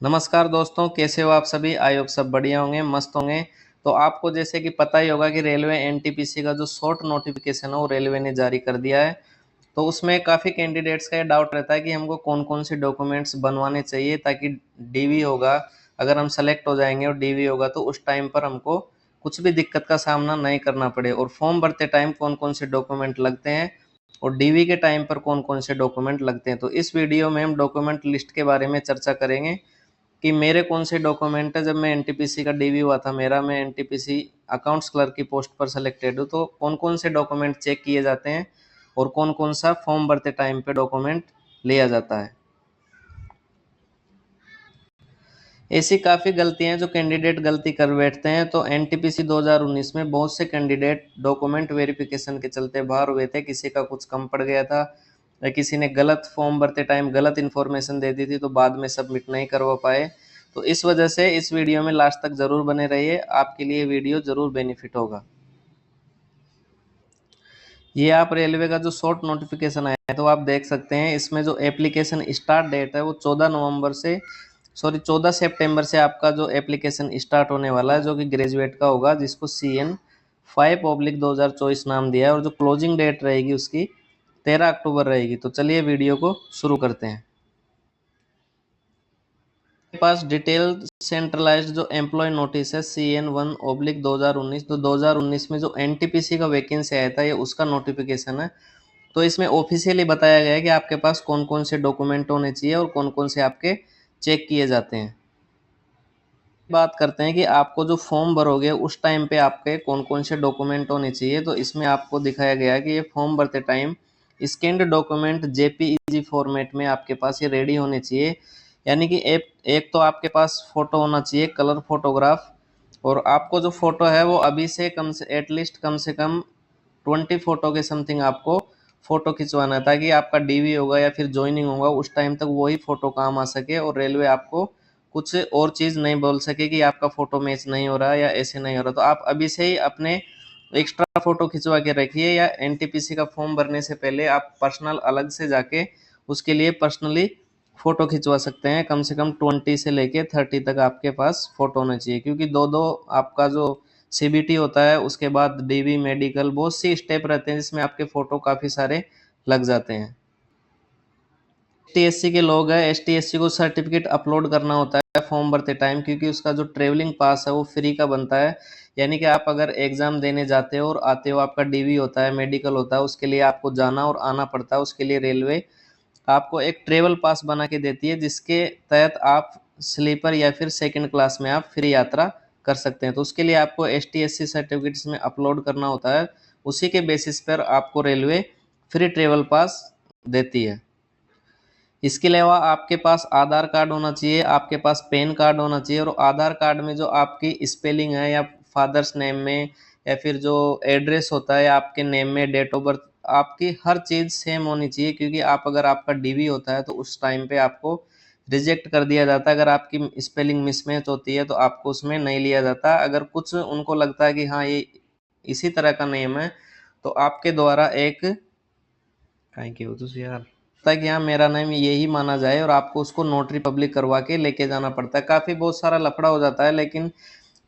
नमस्कार दोस्तों, कैसे हो आप सभी। आई होप सब बढ़िया होंगे, मस्त होंगे। तो आपको जैसे कि पता ही होगा कि रेलवे एनटीपीसी का जो शॉर्ट नोटिफिकेशन है वो रेलवे ने जारी कर दिया है। तो उसमें काफ़ी कैंडिडेट्स का ये डाउट रहता है कि हमको कौन कौन से डॉक्यूमेंट्स बनवाने चाहिए ताकि डीवी होगा, अगर हम सेलेक्ट हो जाएंगे और डीवी होगा तो उस टाइम पर हमको कुछ भी दिक्कत का सामना नहीं करना पड़े। और फॉर्म भरते टाइम कौन कौन से डॉक्यूमेंट लगते हैं और डीवी के टाइम पर कौन कौन से डॉक्यूमेंट लगते हैं। तो इस वीडियो में हम डॉक्यूमेंट लिस्ट के बारे में चर्चा करेंगे कि मेरे कौन से डॉक्यूमेंट है। जब मैं एनटीपीसी का डीवी हुआ था मेरा, मैं एनटीपीसी अकाउंट्स क्लर्क की पोस्ट पर सेलेक्टेड हूँ, तो कौन कौन से डॉक्यूमेंट चेक किए जाते हैं और कौन कौन सा फॉर्म भरते टाइम पे डॉक्यूमेंट लिया जाता है। ऐसी काफ़ी गलतियां हैं जो कैंडिडेट गलती कर बैठते हैं। तो एनटीपीसी 2019 में बहुत से कैंडिडेट डॉक्यूमेंट वेरिफिकेशन के चलते बाहर हुए थे। किसी का कुछ कम पड़ गया था या किसी ने गलत फॉर्म भरते टाइम गलत इन्फॉर्मेशन दे दी थी तो बाद में सबमिट नहीं करवा पाए। तो इस वजह से इस वीडियो में लास्ट तक ज़रूर बने रहिए, आपके लिए वीडियो ज़रूर बेनिफिट होगा। ये आप रेलवे का जो शॉर्ट नोटिफिकेशन आया है तो आप देख सकते हैं, इसमें जो एप्लीकेशन स्टार्ट डेट है वो 14 सितंबर से आपका जो एप्लीकेशन स्टार्ट होने वाला है, जो कि ग्रेजुएट का होगा, जिसको CN 5/2024 नाम दिया है। और जो क्लोजिंग डेट रहेगी उसकी 13 अक्टूबर रहेगी। तो चलिए वीडियो को शुरू करते हैं। पास डिटेल सेंट्रलाइज्ड जो एम्प्लॉय नोटिस है CN1/2019, तो 2019 में जो एनटीपीसी का वैकेंसी आया था ये उसका नोटिफिकेशन है। तो इसमें ऑफिशियली बताया गया है कि आपके पास कौन कौन से डॉक्यूमेंट होने चाहिए और कौन कौन से आपके चेक किए जाते हैं। बात करते हैं कि आपको जो फॉर्म भरोगे उस टाइम पे आपके कौन कौन से डॉक्यूमेंट होने चाहिए। तो इसमें आपको दिखाया गया है कि ये फॉर्म भरते time scanned document JPEG format में आपके पास ये रेडी होने चाहिए। यानी कि एक तो आपके पास फोटो होना चाहिए, कलर फोटोग्राफ। और आपको जो फोटो है वो अभी से एटलीस्ट कम से कम 20 फोटो के समथिंग आपको फोटो खिंचवाना है, ताकि आपका डीवी होगा या फिर ज्वाइनिंग होगा उस टाइम तक वही फोटो काम आ सके और रेलवे आपको कुछ और चीज़ नहीं बोल सके कि आपका फोटो मैच नहीं हो रहा या ऐसे नहीं हो रहा। तो आप अभी से ही अपने एक्स्ट्रा फोटो खिंचवा के रखिए, या एनटीपीसी का फॉर्म भरने से पहले आप पर्सनल अलग से जाके उसके लिए पर्सनली फोटो खिंचवा सकते हैं। कम से कम 20 से लेके 30 तक आपके पास फोटो होना चाहिए, क्योंकि दो दो आपका जो सीबीटी होता है उसके बाद डीवी मेडिकल बहुत सी स्टेप रहते हैं जिसमें आपके फोटो काफ़ी सारे लग जाते हैं। एसटीएससी के लोग हैं, एसटीएससी को सर्टिफिकेट अपलोड करना होता है फॉर्म भरते टाइम, क्योंकि उसका जो ट्रेवलिंग पास है वो फ्री का बनता है। यानी कि आप अगर एग्जाम देने जाते हो और आते हो, आपका डीवी होता है, मेडिकल होता है, उसके लिए आपको जाना और आना पड़ता है। उसके लिए रेलवे आपको एक ट्रेवल पास बना के देती है, जिसके तहत आप स्लीपर या फिर सेकंड क्लास में आप फ्री यात्रा कर सकते हैं। तो उसके लिए आपको एसटीएससी सर्टिफिकेट इसमें अपलोड करना होता है। उसी के बेसिस पर आपको रेलवे फ्री ट्रेवल पास देती है। इसके अलावा आपके पास आधार कार्ड होना चाहिए, आपके पास पैन कार्ड होना चाहिए। और आधार कार्ड में जो आपकी स्पेलिंग है या फादर्स नेम में या फिर जो एड्रेस होता है आपके नेम में, डेट ऑफ बर्थ, आपकी हर चीज़ सेम होनी चाहिए। क्योंकि आप अगर आपका डीवी होता है तो उस टाइम पे आपको रिजेक्ट कर दिया जाता है। अगर आपकी स्पेलिंग मिसमैच होती है तो आपको उसमें नहीं लिया जाता। अगर कुछ उनको लगता है कि हाँ ये इसी तरह का नेम है तो आपके द्वारा एक कहीं के हो तुझे यार, ताकि हाँ मेरा नाम यही माना जाए और आपको उसको नोटरी पब्लिक करवा के लेके जाना पड़ता है। काफ़ी बहुत सारा लफड़ा हो जाता है, लेकिन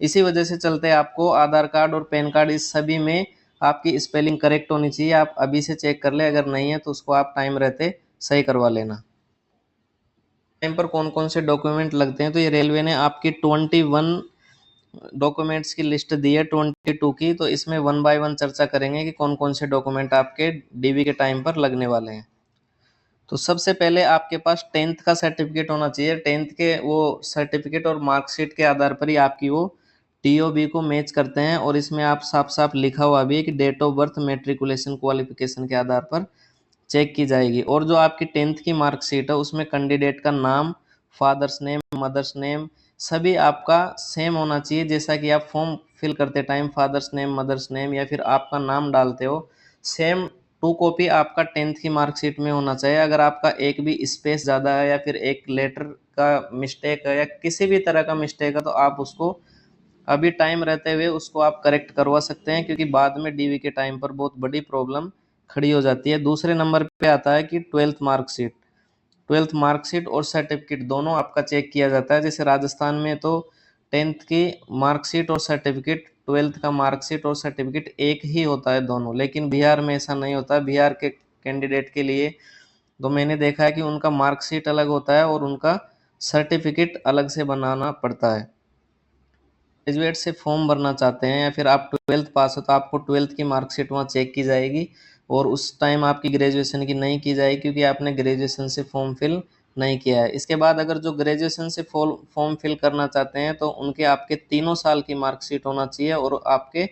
इसी वजह से चलते आपको आधार कार्ड और पैन कार्ड इस सभी में आपकी स्पेलिंग करेक्ट होनी चाहिए। आप अभी से चेक कर ले, अगर नहीं है तो उसको आप टाइम रहते सही करवा लेना। टाइम पर कौन कौन से डॉक्यूमेंट लगते हैं, तो ये रेलवे ने आपकी 21 डॉक्यूमेंट्स की लिस्ट दी है 22 की। तो इसमें वन बाय वन चर्चा करेंगे कि कौन कौन से डॉक्यूमेंट आपके डीवी के टाइम पर लगने वाले हैं। तो सबसे पहले आपके पास 10th का सर्टिफिकेट होना चाहिए। 10th के वो सर्टिफिकेट और मार्कशीट के आधार पर ही आपकी वो टीओबी को मैच करते हैं। और इसमें आप साफ साफ लिखा हुआ भी है कि date of birth matriculation qualification के आधार पर चेक की जाएगी। और जो आपकी 10th की मार्कशीट है उसमें कैंडिडेट का नाम, फादर्स नेम, मदर्स नेम सभी आपका सेम होना चाहिए। जैसा कि आप फॉर्म फिल करते time father's name, mother's name या फिर आपका नाम डालते हो, सेम 2 कॉपी आपका 10th की मार्कशीट में होना चाहिए। अगर आपका एक भी स्पेस ज़्यादा है या फिर एक लेटर का मिस्टेक है या किसी भी तरह का मिस्टेक है तो आप उसको अभी टाइम रहते हुए उसको आप करेक्ट करवा सकते हैं, क्योंकि बाद में डीवी के टाइम पर बहुत बड़ी प्रॉब्लम खड़ी हो जाती है। दूसरे नंबर पे आता है कि 12th मार्कशीट। ट्वेल्थ मार्कशीट और सर्टिफिकेट दोनों आपका चेक किया जाता है। जैसे राजस्थान में तो 10th की मार्कशीट और सर्टिफिकेट, 12th का मार्कशीट और सर्टिफिकेट एक ही होता है दोनों, लेकिन बिहार में ऐसा नहीं होता। बिहार के कैंडिडेट के लिए तो मैंने देखा है कि उनका मार्कशीट अलग होता है और उनका सर्टिफिकेट अलग से बनाना पड़ता है। ग्रेजुएट से फॉर्म भरना चाहते हैं या फिर आप 12th पास हो तो आपको 12th की मार्कशीट वहाँ चेक की जाएगी और उस टाइम आपकी ग्रेजुएशन की नहीं की जाएगी, क्योंकि आपने ग्रेजुएशन से फॉर्म फिल नहीं किया है। इसके बाद अगर जो ग्रेजुएशन से फॉर्म फिल करना चाहते हैं तो उनके आपके 3 साल की मार्कशीट होना चाहिए और आपके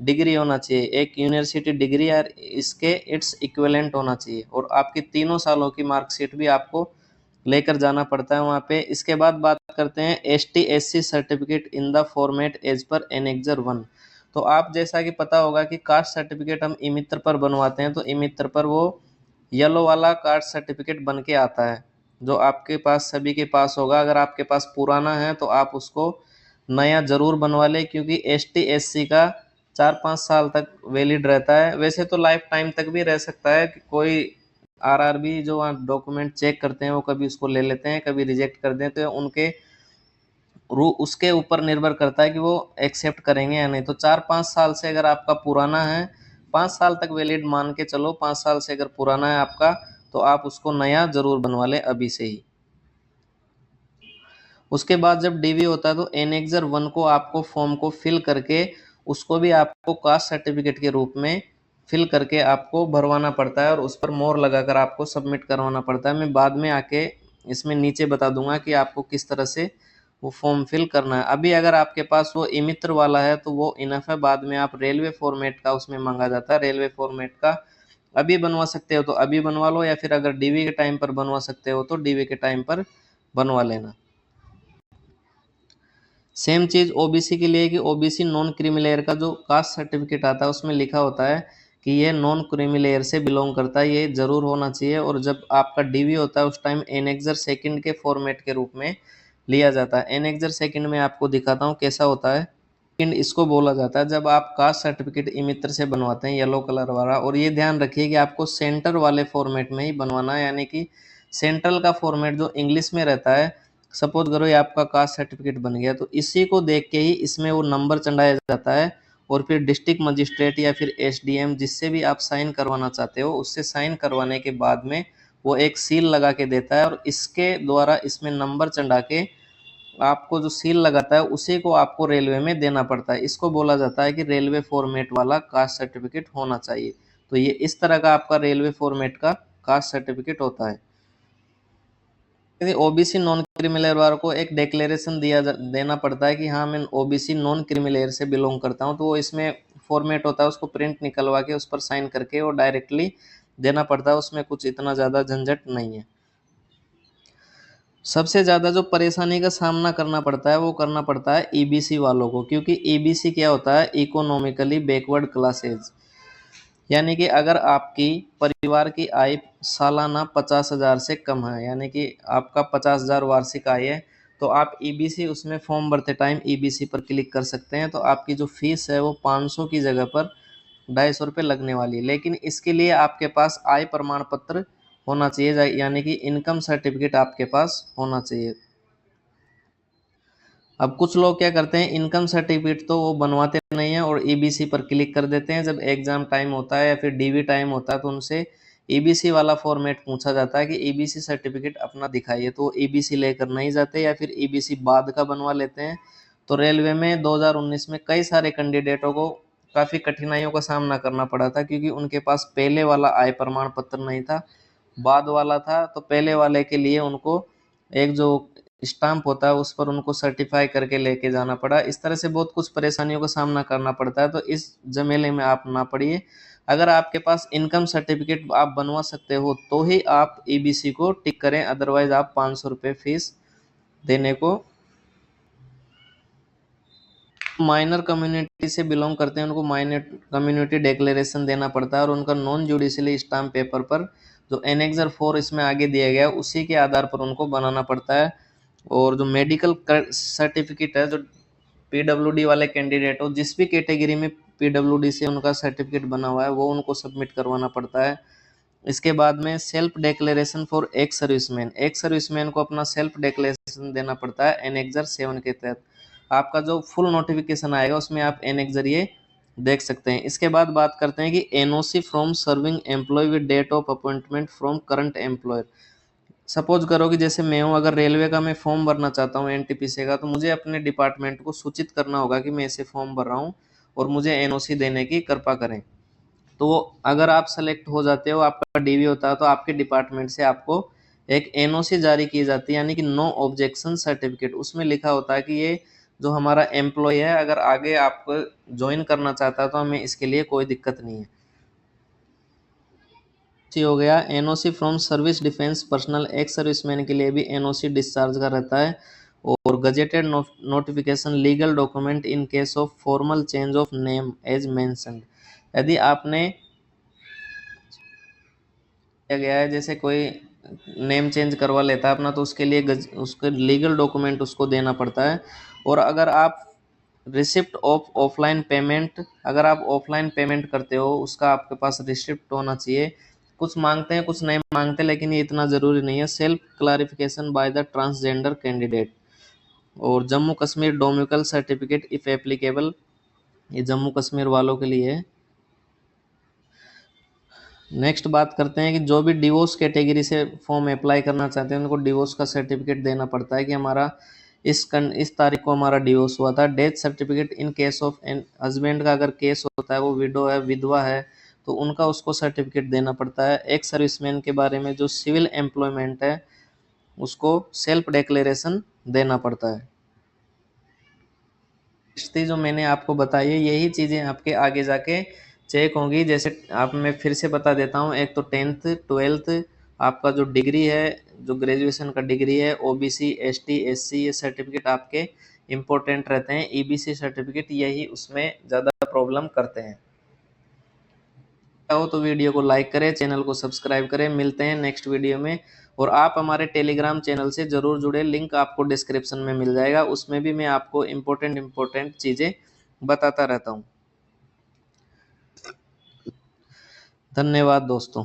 डिग्री होना चाहिए, एक यूनिवर्सिटी डिग्री या इसके इट्स इक्विवेलेंट होना चाहिए, और आपकी 3 सालों की मार्कशीट भी आपको लेकर जाना पड़ता है वहाँ पे। इसके बाद बात करते हैं ST/SC certificate in the format as per annexure 1। तो आप जैसा कि पता होगा कि कास्ट सर्टिफिकेट हम ई-मित्र पर बनवाते हैं, तो ई-मित्र पर वो येलो वाला कास्ट सर्टिफिकेट बन के आता है, जो आपके पास सभी के पास होगा। अगर आपके पास पुराना है तो आप उसको नया जरूर बनवा लें, क्योंकि ST/SC का 4-5 साल तक वैलिड रहता है। वैसे तो लाइफ टाइम तक भी रह सकता है, कि कोई RRB जो डॉक्यूमेंट चेक करते हैं वो कभी उसको ले लेते हैं, कभी रिजेक्ट कर देते हैं, उनके उसके ऊपर निर्भर करता है कि वो एक्सेप्ट करेंगे या नहीं। तो 4-5 साल से अगर आपका पुराना है, 5 साल तक वैलिड मान के चलो, 5 साल से अगर पुराना है आपका तो आप उसको नया जरूर बनवा लें अभी से ही। उसके बाद जब DV होता है तो एनेक्जर 1 को आपको फॉर्म को फिल करके उसको भी आपको कास्ट सर्टिफिकेट के रूप में फिल करके आपको भरवाना पड़ता है और उस पर मोहर लगाकर आपको सबमिट करवाना पड़ता है। मैं बाद में आके इसमें नीचे बता दूंगा कि आपको किस तरह से वो फॉर्म फिल करना है। अभी अगर आपके पास वो ई-मित्र वाला है तो वो इनफ है, बाद में आप रेलवे फॉर्मेट का उसमें मांगा जाता है, रेलवे फॉर्मेट का अभी बनवा सकते हो तो अभी बनवा लो, या फिर अगर DV के टाइम पर बनवा सकते हो तो DV के टाइम पर बनवा लेना। सेम चीज OBC के लिए कि OBC नॉन क्रीमी लेयर का जो कास्ट सर्टिफिकेट आता है उसमें लिखा होता है कि ये नॉन क्रीमी लेयर से बिलोंग करता है, ये जरूर होना चाहिए। और जब आपका DV होता है उस टाइम एनेक्जर सेकंड के फॉर्मेट के रूप में लिया जाता है। एनेक्जर सेकंड में आपको दिखाता हूँ कैसा होता है। सेकंड इसको बोला जाता है जब आप कास्ट सर्टिफिकेट ई-मित्र से बनवाते हैं, येलो कलर वाला। और ये ध्यान रखिए कि आपको सेंटर वाले फॉर्मेट में ही बनवाना है, यानी कि सेंट्रल का फॉर्मेट जो इंग्लिश में रहता है। सपोज करो ये आपका कास्ट सर्टिफिकेट बन गया तो इसी को देख के ही इसमें वो नंबर चढ़ाया जाता है, और फिर डिस्ट्रिक्ट मजिस्ट्रेट या फिर SDM जिससे भी आप साइन करवाना चाहते हो उससे साइन करवाने के बाद में वो एक सील लगा के देता है, और इसके द्वारा इसमें नंबर चढ़ा के आपको जो सील लगाता है उसी को आपको रेलवे में देना पड़ता है। इसको बोला जाता है कि रेलवे फॉर्मेट वाला कास्ट सर्टिफिकेट होना चाहिए। तो ये इस तरह का आपका रेलवे फॉर्मेट का कास्ट सर्टिफिकेट होता है। यदि OBC नॉन क्रिमिलेयर वालों को एक डिक्लेरेशन देना पड़ता है कि हाँ मैं OBC नॉन क्रिमिलेयर से बिलोंग करता हूँ, तो वो इसमें फॉर्मेट होता है, उसको प्रिंट निकलवा के उस पर साइन करके वो डायरेक्टली देना पड़ता है, उसमें कुछ इतना ज़्यादा झंझट नहीं है। सबसे ज़्यादा जो परेशानी का सामना करना पड़ता है वो करना पड़ता है EBC वालों को, क्योंकि EBC क्या होता है, इकोनॉमिकली बैकवर्ड क्लासेज। यानी कि अगर आपकी परिवार की आय सालाना 50,000 से कम है, यानी कि आपका 50,000 वार्षिक आय है, तो आप EBC उसमें फॉर्म भरते टाइम EBC पर क्लिक कर सकते हैं। तो आपकी जो फीस है वो 500 की जगह पर 250 रुपये लगने वाली है। लेकिन इसके लिए आपके पास आय प्रमाण पत्र होना चाहिए, यानी कि इनकम सर्टिफिकेट आपके पास होना चाहिए। अब कुछ लोग क्या करते हैं, इनकम सर्टिफिकेट तो वो बनवाते नहीं है और EBC पर क्लिक कर देते हैं। जब एग्जाम टाइम होता है या फिर DV टाइम होता है तो उनसे EBC वाला फॉर्मेट पूछा जाता है कि EBC सर्टिफिकेट अपना दिखाइए, तो EBC लेकर नहीं जाते या फिर EBC बाद का बनवा लेते हैं। तो रेलवे में 2019 में कई सारे कैंडिडेटों को काफ़ी कठिनाइयों का सामना करना पड़ा था, क्योंकि उनके पास पहले वाला आय प्रमाण पत्र नहीं था, बाद वाला था। तो पहले वाले के लिए उनको एक जो स्टाम्प होता है उस पर उनको सर्टिफाई करके लेके जाना पड़ा। इस तरह से बहुत कुछ परेशानियों का सामना करना पड़ता है, तो इस झमेले में आप ना पड़िए। अगर आपके पास इनकम सर्टिफिकेट आप बनवा सकते हो तो ही आप EBC को टिक करें, अदरवाइज आप 500 रुपये फीस देने को। माइनर कम्युनिटी से बिलोंग करते हैं उनको माइनर कम्युनिटी डिक्लेरेशन देना पड़ता है, और उनका नॉन जुडिशियली स्टाम्प पेपर पर जो एनेक्जर 4 इसमें आगे दिया गया है उसी के आधार पर उनको बनाना पड़ता है। और जो मेडिकल सर्टिफिकेट है, जो PWD वाले कैंडिडेट हो, जिस भी कैटेगरी में PWD से उनका सर्टिफिकेट बना हुआ है वो उनको सबमिट करवाना पड़ता है। इसके बाद में self declaration for ex serviceman, ex serviceman को अपना सेल्फ डिक्लेरेशन देना पड़ता है एनेक्सर 7 के तहत। आपका जो फुल नोटिफिकेशन आएगा उसमें आप एनेक्सर ये देख सकते हैं। इसके बाद बात करते हैं कि NOC from serving employ with date of appointment from current employer. Suppose करो कि जैसे मैं हूँ, अगर रेलवे का मैं फॉर्म भरना चाहता हूँ एनटीपीसी का, तो मुझे अपने डिपार्टमेंट को सूचित करना होगा कि मैं ऐसे फॉर्म भर रहा हूँ और मुझे एनओसी देने की कृपा करें। तो अगर आप सेलेक्ट हो जाते हो, आपका डीवी होता है, तो आपके डिपार्टमेंट से आपको एक एनओसी जारी की जाती है, यानी कि नो ऑब्जेक्शन सर्टिफिकेट। उसमें लिखा होता है कि ये जो हमारा एम्प्लॉय है, अगर आगे आपको ज्वाइन करना चाहता है तो हमें इसके लिए कोई दिक्कत नहीं है। हो गया NOC from service defence personnel, ex serviceman के लिए भी एनओसी डिस्चार्ज का रहता है। और gazetted notification legal document in case of formal change of name as mentioned. यदि आपने किया गया है, जैसे कोई नेम चेंज करवा लेता है अपना, तो उसके लिए उसके लीगल डॉक्यूमेंट उसको देना पड़ता है। और अगर आप रिसिप्ट ऑफ ऑफलाइन पेमेंट, अगर आप ऑफलाइन पेमेंट करते हो, उसका आपके पास रिसिप्ट होना चाहिए। कुछ मांगते हैं कुछ नहीं मांगते, लेकिन ये इतना ज़रूरी नहीं है। Self clarification by the transgender candidate. और Jammu Kashmir domicile certificate if applicable, ये जम्मू कश्मीर वालों के लिए है। नेक्स्ट बात करते हैं कि जो भी डिवोर्स कैटेगरी से फॉर्म अप्लाई करना चाहते हैं उनको डिवोर्स का सर्टिफिकेट देना पड़ता है कि हमारा इस तारीख को हमारा डिवोर्स हुआ था। Death certificate in case of an husband का अगर केस होता है, वो विडो है, विधवा है, तो उनका उसको सर्टिफिकेट देना पड़ता है। एक्स सर्विसमैन के बारे में जो सिविल एम्प्लॉयमेंट है उसको सेल्फ डिक्लेरेशन देना पड़ता है। जो मैंने आपको बताई है, यही चीज़ें आपके आगे जाके चेक होंगी। जैसे आप, मैं फिर से बता देता हूँ, एक तो 10th 12th, आपका जो डिग्री है, जो ग्रेजुएशन का डिग्री है, ओबीसी एसटी एससी, ये सर्टिफिकेट आपके इम्पोर्टेंट रहते हैं। ईबीसी सर्टिफिकेट यही उसमें ज़्यादा प्रॉब्लम करते हैं। हो तो वीडियो को लाइक करें, चैनल को सब्सक्राइब करें। मिलते हैं नेक्स्ट वीडियो में। और आप हमारे टेलीग्राम चैनल से ज़रूर जुड़े, लिंक आपको डिस्क्रिप्शन में मिल जाएगा। उसमें भी मैं आपको इम्पोर्टेंट चीज़ें बताता रहता हूँ। धन्यवाद दोस्तों।